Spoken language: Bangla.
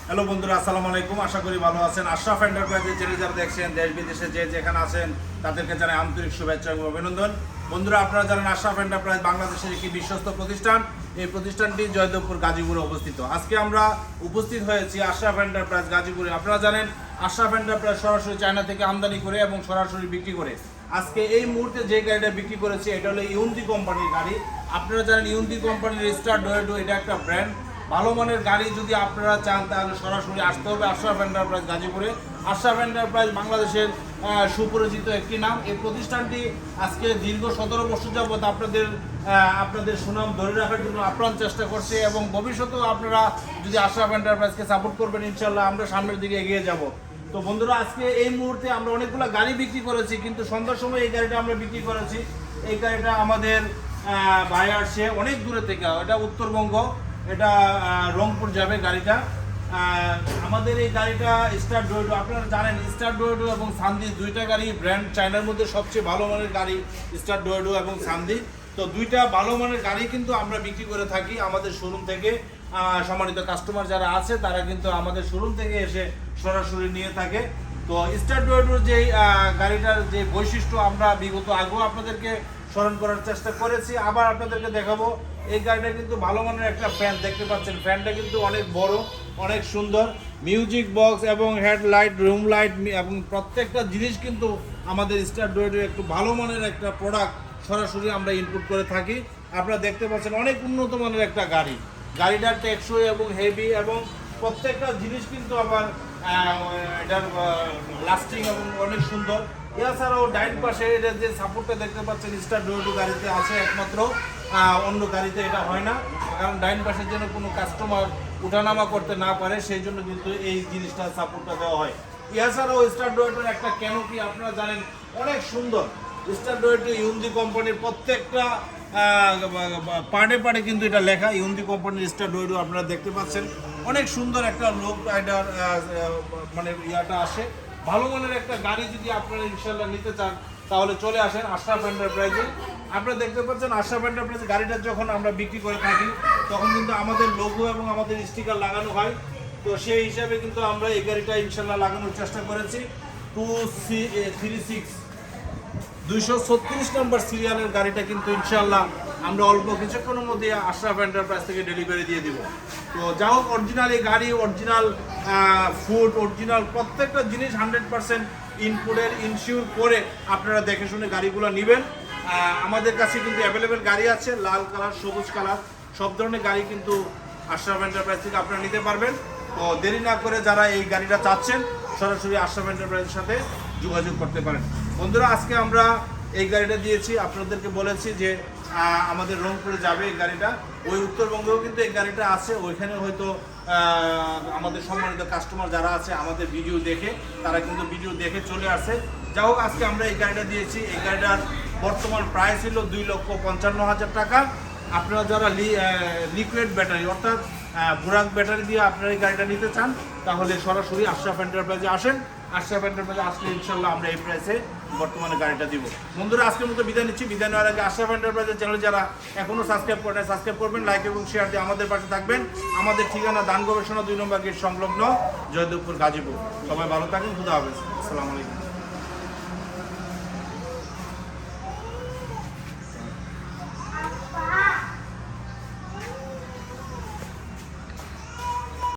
হ্যালো বন্ধুরা, আসসালামু আলাইকুম। আশা করি ভালো আছেন। আশরাফ এন্টারপ্রাইজের চ্যানেল যারা দেখছেন, দেশ বিদেশে যে যেখানে আছেন তাদেরকে জানাই আন্তরিক শুভেচ্ছা এবং অভিনন্দন। বন্ধুরা, আপনারা জানেন আশরাফ এন্টারপ্রাইজ বাংলাদেশের একটি বিশ্বস্ত প্রতিষ্ঠান। এই প্রতিষ্ঠানটি জয়দেবপুর গাজীপুরে অবস্থিত। আজকে আমরা উপস্থিত হয়েছি আশরাফ এন্টারপ্রাইজ গাজীপুরে। আপনারা জানেন আশরাফ এন্টারপ্রাইজ সরাসরি চায়না থেকে আমদানি করে এবং সরাসরি বিক্রি করে। আজকে এই মুহূর্তে যে গাড়িটা বিক্রি করেছি এটা হলো ইউন্দি কোম্পানির গাড়ি। আপনারা জানেন ইউন্দি কোম্পানির স্টার ডোয়েডো, এটা একটা ব্র্যান্ড। ভালো মানের গাড়ি যদি আপনারা চান তাহলে সরাসরি আসতে হবে আশরাফ এন্টারপ্রাইজ গাজীপুরে। আশরাফ এন্টারপ্রাইজ বাংলাদেশের সুপরিচিত একটি নাম। এই প্রতিষ্ঠানটি আজকে দীর্ঘ 17 বছর যাবৎ আপনাদের সুনাম ধরে রাখার জন্য আপ্রাণ চেষ্টা করছে এবং ভবিষ্যতেও আপনারা যদি আশরাফ এন্টারপ্রাইজকে সাপোর্ট করবেন, ইনশাল্লাহ আমরা সামনের দিকে এগিয়ে যাব। তো বন্ধুরা, আজকে এই মুহূর্তে আমরা অনেকগুলো গাড়ি বিক্রি করেছি, কিন্তু সন্ধ্যার সময় এই গাড়িটা আমরা বিক্রি করেছি। এই গাড়িটা আমাদের ভাই আসছে অনেক দূরে থেকে, এটা উত্তরবঙ্গ, এটা রংপুর যাবে গাড়িটা। আমাদের এই গাড়িটা স্টার ডোয়েডো। আপনারা জানেন স্টার ডোয়েডো এবং সান্দি দুইটা গাড়ি ব্র্যান্ড, চায়নার মধ্যে সবচেয়ে ভালো মানের গাড়ি স্টার ডোয়েডো এবং সান্দি। তো দুইটা ভালো মানের গাড়ি কিন্তু আমরা বিক্রি করে থাকি আমাদের শোরুম থেকে। সম্মানিত কাস্টমার যারা আছে তারা কিন্তু আমাদের শোরুম থেকে এসে সরাসরি নিয়ে থাকে। তো স্টার ডোয়েডোর যে গাড়িটার যে বৈশিষ্ট্য আমরা বিগত আগেও আপনাদেরকে স্মরণ করার চেষ্টা করেছি, আবার আপনাদেরকে দেখাবো। এই গাড়িটা কিন্তু ভালো মানের একটা ফ্যান দেখতে পাচ্ছেন। ফ্যানটা কিন্তু অনেক বড়, অনেক সুন্দর। মিউজিক বক্স এবং হেডলাইট, রুম লাইট এবং প্রত্যেকটা জিনিস কিন্তু আমাদের স্টার ডোয়েডোর একটু ভালো মানের একটা প্রোডাক্ট সরাসরি আমরা ইনপুট করে থাকি। আপনারা দেখতে পাচ্ছেন অনেক উন্নত মানের একটা গাড়ি। গাড়িটার টেকসই এবং হেভি এবং প্রত্যেকটা জিনিস কিন্তু আবার এটার লাস্টিং এবং অনেক সুন্দর। এছাড়াও ডাইন পাশে এটার যে সাপোর্টটা দেখতে পাচ্ছেন স্টার ডোয়েডো গাড়িতে আছে একমাত্র, অন্য গাড়িতে এটা হয় না। কারণ ডাইন পাশের জন্য কোনো কাস্টমার উঠানামা করতে না পারে, সেই জন্য কিন্তু এই জিনিসটা সাপোর্টটা দেওয়া হয়। এছাড়াও স্টার ডোয়েডোর একটা ক্যানোপি আপনারা জানেন অনেক সুন্দর। স্টার ডোয়েডো ইউন্দি কোম্পানির প্রত্যেকটা পার্টে পার্টে কিন্তু এটা লেখা ইউন্দি কোম্পানির স্টার ডোয়েডো। আপনারা দেখতে পাচ্ছেন অনেক সুন্দর একটা লোক রাইডার মানে ইয়াটা আসে। ভালো মানের একটা গাড়ি যদি আপনারা ইনশাল্লাহ নিতে চান তাহলে চলে আসেন আশরাফ এন্টারপ্রাইজে। আপনারা দেখতে পাচ্ছেন আশরাফ এন্টারপ্রাইজ গাড়িটা যখন আমরা বিক্রি করে থাকি তখন কিন্তু আমাদের লোগো এবং আমাদের স্টিকার লাগানো হয়। তো সেই হিসাবে কিন্তু আমরা এই গাড়িটা ইনশাল্লাহ লাগানোর চেষ্টা করেছি। 236 নম্বর সিরিয়ালের গাড়িটা কিন্তু ইনশাল্লাহ আমরা অল্প কিছুক্ষণের মধ্যে আশরাফ এন্টারপ্রাইজ থেকে ডেলিভারি দিয়ে দিব। তো যা হোক, অরিজিনাল এই গাড়ি, অরিজিনাল ফুড, অরিজিনাল প্রত্যেকটা জিনিস 100% ইনপুটের ইনশিওর করে আপনারা দেখে শুনে গাড়িগুলো নেবেন। আমাদের কাছে কিন্তু অ্যাভেলেবেল গাড়ি আছে, লাল কালার, সবুজ কালার, সব ধরনের গাড়ি কিন্তু আশরাফ এন্টারপ্রাইজ থেকে আপনারা নিতে পারবেন। তো দেরি না করে যারা এই গাড়িটা চাচ্ছেন সরাসরি আশরাফ এন্টারপ্রাইজের সাথে যোগাযোগ করতে পারেন। বন্ধুরা, আজকে আমরা এই গাড়িটা দিয়েছি, আপনাদেরকে বলেছি যে আমাদের রংপুরে যাবে এই গাড়িটা। ওই উত্তরবঙ্গেও কিন্তু এই গাড়িটা আছে, ওইখানে হয়তো আমাদের সম্মানিত কাস্টমার যারা আছে আমাদের ভিডিও দেখে তারা কিন্তু ভিডিও দেখে চলে আসে। যাই হোক, আজকে আমরা এই গাড়িটা দিয়েছি। এই গাড়িটার বর্তমান প্রাইস ছিল 2,55,000 টাকা। আপনারা যারা লিকুইড ব্যাটারি অর্থাৎ বুরাক ব্যাটারি দিয়ে আপনারা এই গাড়িটা নিতে চান তাহলে সরাসরি আশরাফ এন্টারপ্রাইজে আসেন। আশরাফ এন্টারপ্রাইজে আসলে ইনশাল্লাহ আমরা এই প্রাইসে বর্তমানে গাড়িটা দিব। বন্ধুরা, আজকের মতো বিদায় নিচ্ছি। বিদায় নেওয়ার আগে আশরাফ এন্টারপ্রাইজের চ্যানেল যারা এখনও সাবস্ক্রাইব করেন সাবস্ক্রাইব করবেন, লাইক এবং শেয়ার দিয়ে আমাদের পাশে থাকবেন। আমাদের ঠিকানা দান গবেষণা 2 নম্বর গেট সংলগ্ন, জয়দেবপুর, গাজীপুর। সবাই ভালো থাকেন। খুদা হাফেজ। আসসালামু আলাইকুম।